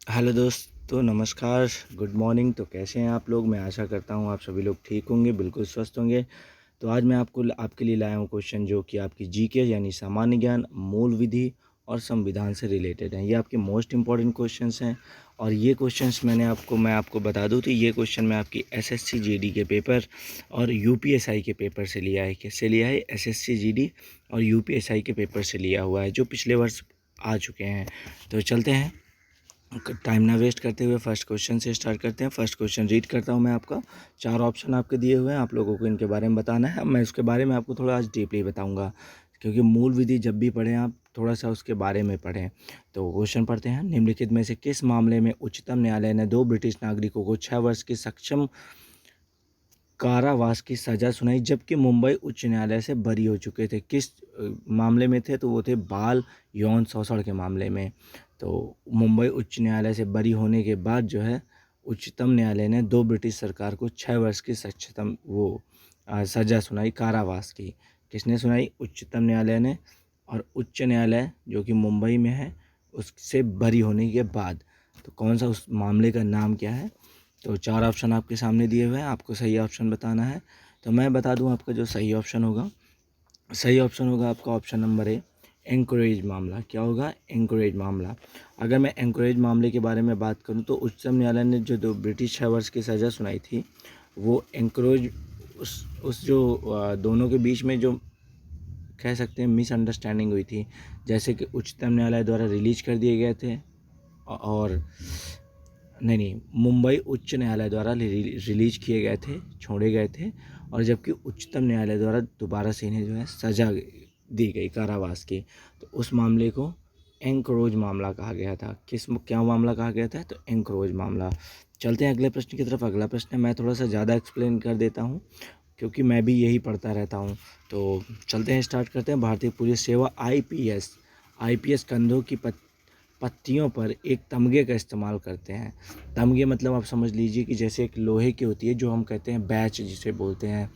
Hello दोस्तों, नमस्कार, good morning. तो कैसे हैं आप लोग? मैं आशा करता हूँ आप सभी लोग ठीक होंगे, बिल्कुल स्वस्थ होंगे। तो आज मैं आपके लिए लाया हूँ क्वेश्चन जो कि आपकी जीके यानी सामान्य ज्ञान, मूल विधि और संविधान से रिलेटेड हैं। ये आपके मोस्ट इंपॉर्टेंट क्वेश्चंस हैं और ये क्वेश्चंस मैं आपको बता दूँ तो ये क्वेश्चन मैं आपकी एसएससी जीडी के पेपर और यूपीएसआई के पेपर से लिया है। किससे लिया है? एसएससी जीडी और यूपीएसआई के पेपर से लिया हुआ है, जो पिछले वर्ष आ चुके हैं। तो चलते हैं, टाइम ना वेस्ट करते हुए फर्स्ट क्वेश्चन से स्टार्ट करते हैं। फर्स्ट क्वेश्चन रीड करता हूं मैं आपका। 4 ऑप्शन आपके दिए हुए हैं, आप लोगों को इनके बारे में बताना है। मैं उसके बारे में आपको थोड़ा आज डीपली बताऊंगा, क्योंकि मूल विधि जब भी पढ़ें आप थोड़ा सा उसके बारे में पढ़ें। तो क्वेश्चन पढ़ते हैं। निम्नलिखित में से किस मामले में उच्चतम न्यायालय ने 2 ब्रिटिश नागरिकों को 6 वर्ष की सक्षम कारावास की सज़ा सुनाई, जबकि मुंबई उच्च न्यायालय से बरी हो चुके थे? किस मामले में थे? तो वो थे बाल यौन शोषण के मामले में। तो मुंबई उच्च न्यायालय से बरी होने के बाद जो है उच्चतम न्यायालय ने 2 ब्रिटिश सरकार को 6 वर्ष की सक्षम सज़ा सुनाई कारावास की। किसने सुनाई? उच्चतम न्यायालय ने। और उच्च न्यायालय जो कि मुंबई में है, उससे बरी होने के बाद। तो कौन सा उस मामले का नाम क्या है? तो 4 ऑप्शन आपके सामने दिए हुए हैं, आपको सही ऑप्शन बताना है। तो मैं बता दूं आपका जो सही ऑप्शन होगा, आपका ऑप्शन नंबर ए, एंकरेज मामला। क्या होगा? एंकरेज मामला। अगर मैं एंकरेज मामले के बारे में बात करूं तो उच्चतम न्यायालय ने जो 2 ब्रिटिश 6 वर्ष की सज़ा सुनाई थी, वो एंकरेज उस जो दोनों के बीच में जो कह सकते हैं मिसअंडरस्टैंडिंग हुई थी, जैसे कि उच्चतम न्यायालय द्वारा रिलीज कर दिए गए थे और नहीं, मुंबई उच्च न्यायालय द्वारा रिलीज किए गए थे, छोड़े गए थे। और जबकि उच्चतम न्यायालय द्वारा दोबारा से इन्हें जो है सज़ा दी गई कारावास की। तो उस मामले को एंकरोज मामला कहा गया था। क्या मामला कहा गया था? तो एंकरोज मामला। चलते हैं अगले प्रश्न की तरफ। अगला प्रश्न मैं थोड़ा सा ज़्यादा एक्सप्लेन कर देता हूँ, क्योंकि मैं भी यही पढ़ता रहता हूँ। तो चलते हैं, स्टार्ट करते हैं। भारतीय पुलिस सेवा आईपीएस कंधों की पत्तियों पर एक तमगे का इस्तेमाल करते हैं। तमगे मतलब आप समझ लीजिए कि जैसे एक लोहे की होती है, जो हम कहते हैं बैच जिसे बोलते हैं,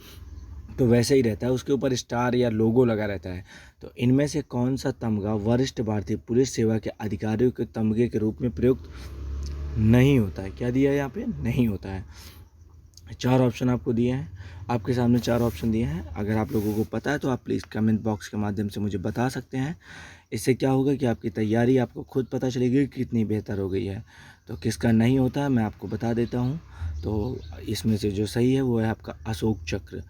तो वैसे ही रहता है, उसके ऊपर स्टार या लोगो लगा रहता है। तो इनमें से कौन सा तमगा वरिष्ठ भारतीय पुलिस सेवा के अधिकारियों के तमगे के रूप में प्रयुक्त नहीं होता है? क्या दिया है यहाँ पे? नहीं होता है। 4 ऑप्शन आपको दिए हैं, आपके सामने 4 ऑप्शन दिए हैं। अगर आप लोगों को पता है तो आप प्लीज़ कमेंट बॉक्स के माध्यम से मुझे बता सकते हैं। इससे क्या होगा कि आपकी तैयारी आपको खुद पता चलेगी कि कितनी बेहतर हो गई है। तो किसका नहीं होता है मैं आपको बता देता हूँ। तो इसमें से जो सही है वो है आपका अशोक चक्र।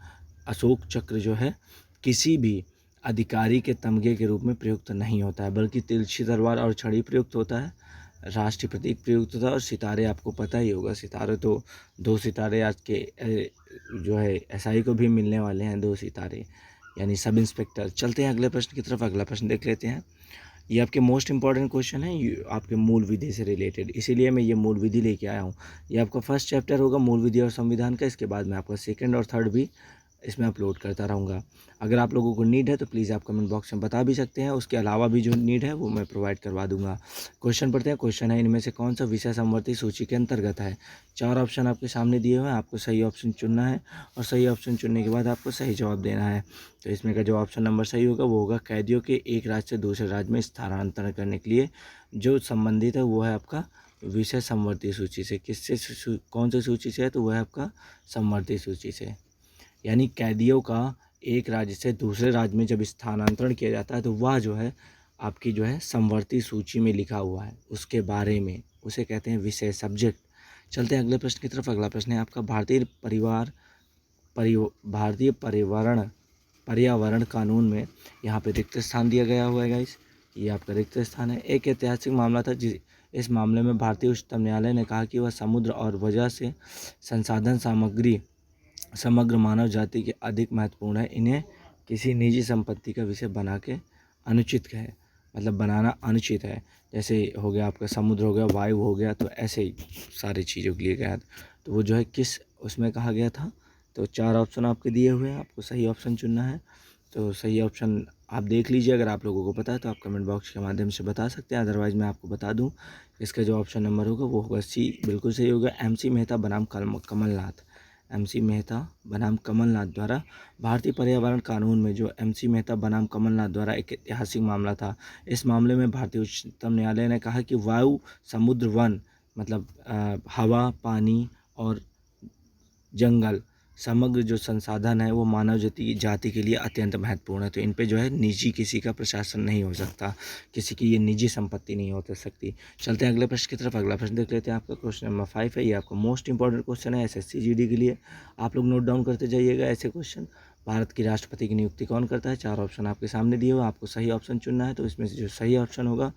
अशोक चक्र जो है किसी भी अधिकारी के तमगे के रूप में प्रयुक्त नहीं होता है, बल्कि तिरछी तलवार और छड़ी प्रयुक्त होता है, राष्ट्रीय प्रतीक प्रयुक्त होता है। और सितारे आपको पता ही होगा, सितारे तो 2 सितारे आज के जो है एसआई को भी मिलने वाले हैं, 2 सितारे यानी सब इंस्पेक्टर। चलते हैं अगले प्रश्न की तरफ। अगला प्रश्न देख लेते हैं। ये आपके मोस्ट इंपॉर्टेंट क्वेश्चन है, ये आपके मूल विधि से रिलेटेड, इसीलिए मैं ये मूल विधि लेके आया हूँ। ये आपका फर्स्ट चैप्टर होगा मूल विधि और संविधान का। इसके बाद मैं आपका सेकंड और थर्ड भी इसमें अपलोड करता रहूँगा। अगर आप लोगों को नीड है तो प्लीज़ आप कमेंट बॉक्स में बता भी सकते हैं। उसके अलावा भी जो नीड है वो मैं प्रोवाइड करवा दूंगा। क्वेश्चन पढ़ते हैं। क्वेश्चन है, इनमें से कौन सा विषय समवर्ती सूची के अंतर्गत है? 4 ऑप्शन आपके सामने दिए हुए हैं, आपको सही ऑप्शन चुनना है और सही ऑप्शन चुनने के बाद आपको सही जवाब देना है। तो इसमें का जो ऑप्शन नंबर सही होगा वो होगा कैदियों के एक राज्य से दूसरे राज्य में स्थानांतरण करने के लिए जो संबंधित है वो है आपका विषय समवर्ती सूची से। कौन सी सूची से है? तो वह है आपका समवर्ती सूची से। यानी कैदियों का एक राज्य से दूसरे राज्य में जब स्थानांतरण किया जाता है तो वह जो है आपकी जो है समवर्ती सूची में लिखा हुआ है, उसके बारे में उसे कहते हैं विषय, सब्जेक्ट। चलते हैं अगले प्रश्न की तरफ। अगला प्रश्न है आपका, भारतीय पर्यावरण कानून में यहाँ पे रिक्त स्थान दिया गया हुआ है गाइस, ये आपका रिक्त स्थान है। एक ऐतिहासिक मामला था इस मामले में भारतीय उच्चतम न्यायालय ने कहा कि वह समुद्र और वजह से संसाधन सामग्री समग्र मानव जाति के अधिक महत्वपूर्ण है, इन्हें किसी निजी संपत्ति का विषय बना के अनुचित है, मतलब बनाना अनुचित है। जैसे हो गया आपका समुद्र हो गया, वायु हो गया, तो ऐसे ही सारी चीज़ों के लिए गया। तो वो जो है किस उसमें कहा गया था? तो 4 ऑप्शन आपके दिए हुए हैं, आपको सही ऑप्शन चुनना है। तो सही ऑप्शन आप देख लीजिए, अगर आप लोगों को पता है तो आप कमेंट बॉक्स के माध्यम से बता सकते हैं, अदरवाइज़ मैं आपको बता दूं। इसका जो ऑप्शन नंबर होगा वो होगा सी, बिल्कुल सही होगा। MC मेहता बनाम कमलनाथ। MC मेहता बनाम कमलनाथ द्वारा भारतीय पर्यावरण कानून में जो MC मेहता बनाम कमलनाथ द्वारा एक ऐतिहासिक मामला था। इस मामले में भारतीय उच्चतम न्यायालय ने कहा कि वायु, समुद्र, वन मतलब हवा, पानी और जंगल, समग्र जो संसाधन है वो मानव जाति के लिए अत्यंत महत्वपूर्ण है। तो इन पे जो है निजी किसी का प्रशासन नहीं हो सकता, किसी की ये निजी संपत्ति नहीं हो सकती। चलते हैं अगले प्रश्न की तरफ। अगला प्रश्न देख लेते हैं। आपका क्वेश्चन नंबर 5 है, ये आपका मोस्ट इंपॉर्टेंट क्वेश्चन है एसएससी जीडी के लिए। आप लोग नोट डाउन करते जाइएगा ऐसे क्वेश्चन। भारत की राष्ट्रपति की नियुक्ति कौन करता है? 4 ऑप्शन आपके सामने दिए हुए, आपको सही ऑप्शन चुनना है। तो इसमें से जो सही ऑप्शन होगा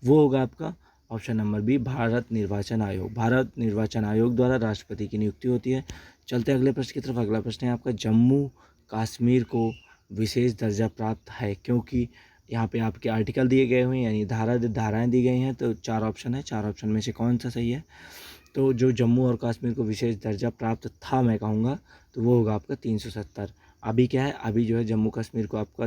वो होगा आपका ऑप्शन नंबर बी, भारत निर्वाचन आयोग। भारत निर्वाचन आयोग द्वारा राष्ट्रपति की नियुक्ति होती है। चलते हैं अगले प्रश्न की तरफ। अगला प्रश्न है आपका, जम्मू कश्मीर को विशेष दर्जा प्राप्त है क्योंकि यहाँ पे आपके आर्टिकल दिए गए हुए हैं, यानी धाराएं दी गई हैं। तो 4 ऑप्शन है, 4 ऑप्शन में से कौन सा सही है? तो जो जम्मू और कश्मीर को विशेष दर्जा प्राप्त था, मैं कहूँगा तो वो होगा आपका 370। अभी क्या है, अभी जो है जम्मू कश्मीर को आपका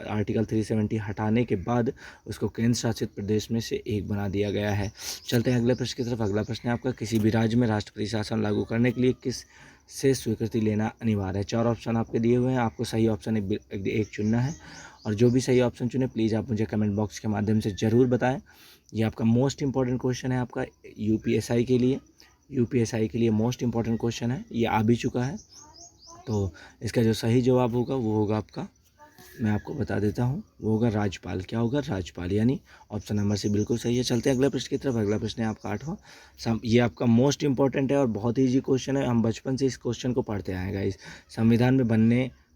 आर्टिकल 370 हटाने के बाद उसको केंद्र शासित प्रदेश में से एक बना दिया गया है। चलते हैं अगले प्रश्न की तरफ। अगला प्रश्न है आपका, किसी भी राज्य में राष्ट्रपति शासन लागू करने के लिए किस से स्वीकृति लेना अनिवार्य है? 4 ऑप्शन आपके दिए हुए हैं, आपको सही ऑप्शन एक चुनना है। और जो भी सही ऑप्शन चुने प्लीज़ आप मुझे कमेंट बॉक्स के माध्यम से ज़रूर बताएं। ये आपका मोस्ट इंपॉर्टेंट क्वेश्चन है आपका यूपीएसआई के लिए। यूपीएसआई के लिए मोस्ट इंपॉर्टेंट क्वेश्चन है, ये आ भी चुका है। तो इसका जो सही जवाब होगा वो होगा आपका, मैं आपको बता देता हूँ, वो होगा राज्यपाल। क्या होगा? राज्यपाल, यानी ऑप्शन नंबर सी बिल्कुल सही है। चलते हैं अगले प्रश्न की तरफ। अगला प्रश्न है आपका 8वां। ये आपका मोस्ट इंपॉर्टेंट है और बहुत ही ईजी क्वेश्चन है। हम बचपन से इस क्वेश्चन को पढ़ते आए गाइस।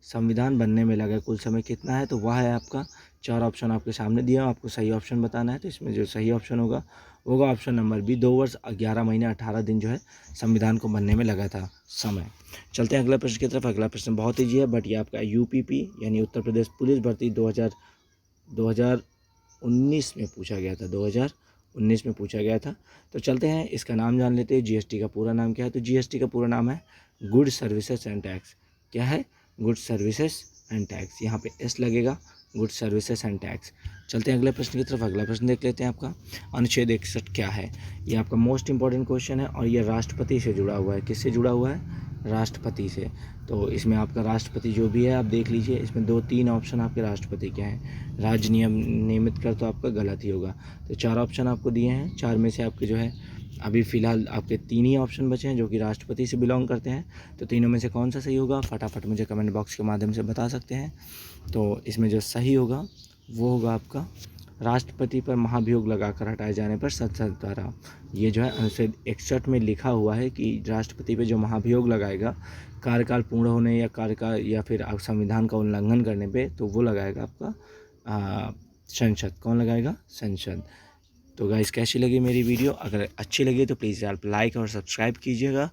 संविधान बनने में लगा कुल समय कितना है? तो वह है आपका, 4 ऑप्शन आपके सामने दिया, आपको सही ऑप्शन बताना है। तो इसमें जो सही ऑप्शन होगा होगा ऑप्शन नंबर बी, 2 वर्ष 11 महीने 18 दिन जो है संविधान को बनने में लगा था समय। चलते हैं अगला प्रश्न की तरफ। अगला प्रश्न बहुत ईजी है, बट ये आपका यूपीपी यानी उत्तर प्रदेश पुलिस भर्ती 2019 में पूछा गया था। 2019 में पूछा गया था। तो चलते हैं इसका नाम जान लेते हैं। जीएसटी का पूरा नाम क्या है? तो जीएसटी का पूरा नाम है गुड सर्विसेज एंड टैक्स। क्या है? Good services and tax. यहाँ पे एस लगेगा, गुड सर्विसेज एंड टैक्स। चलते हैं अगले प्रश्न की तरफ। अगला प्रश्न देख लेते हैं आपका, अनुच्छेद 61 क्या है? ये आपका मोस्ट इंपॉर्टेंट क्वेश्चन है और ये राष्ट्रपति से जुड़ा हुआ है। किससे जुड़ा हुआ है? राष्ट्रपति से। तो इसमें आपका राष्ट्रपति जो भी है आप देख लीजिए, इसमें 2-3 ऑप्शन आपके राष्ट्रपति के हैं। राज्य नियमित कर तो आपका गलत ही होगा। तो 4 ऑप्शन आपको दिए हैं, 4 में से आपके जो है अभी फ़िलहाल आपके 3 ही ऑप्शन बचे हैं जो कि राष्ट्रपति से बिलोंग करते हैं। तो तीनों में से कौन सा सही होगा? फटाफट मुझे कमेंट बॉक्स के माध्यम से बता सकते हैं। तो इसमें जो सही होगा वो होगा आपका, राष्ट्रपति पर महाभियोग लगाकर हटाए जाने पर संसद द्वारा। ये जो है अनुच्छेद 61 में लिखा हुआ है कि राष्ट्रपति पे जो महाभियोग लगाएगा कार्यकाल पूर्ण होने या फिर संविधान का उल्लंघन करने पे, तो वो लगाएगा आपका संसद। कौन लगाएगा? संसद। तो गाइस कैसी लगी मेरी वीडियो? अगर अच्छी लगी तो प्लीज़ आप लाइक और सब्सक्राइब कीजिएगा।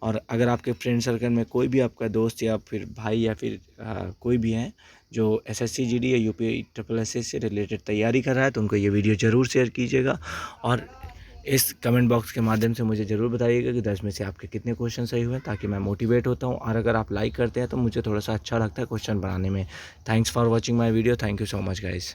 और अगर आपके फ्रेंड सर्कल में कोई भी आपका दोस्त या फिर भाई या फिर कोई भी है जो एसएससी जीडी या यूपी ट्रिपल एस से रिलेटेड तैयारी कर रहा है तो उनको ये वीडियो ज़रूर शेयर कीजिएगा। और इस कमेंट बॉक्स के माध्यम से मुझे ज़रूर बताइएगा कि 10 में से आपके कितने क्वेश्चन सही हुए, ताकि मैं मोटिवेट होता हूँ। और अगर आप लाइक करते हैं तो मुझे थोड़ा सा अच्छा लगता है क्वेश्चन बनाने में। Thanks for watching my video. Thank you so much guys.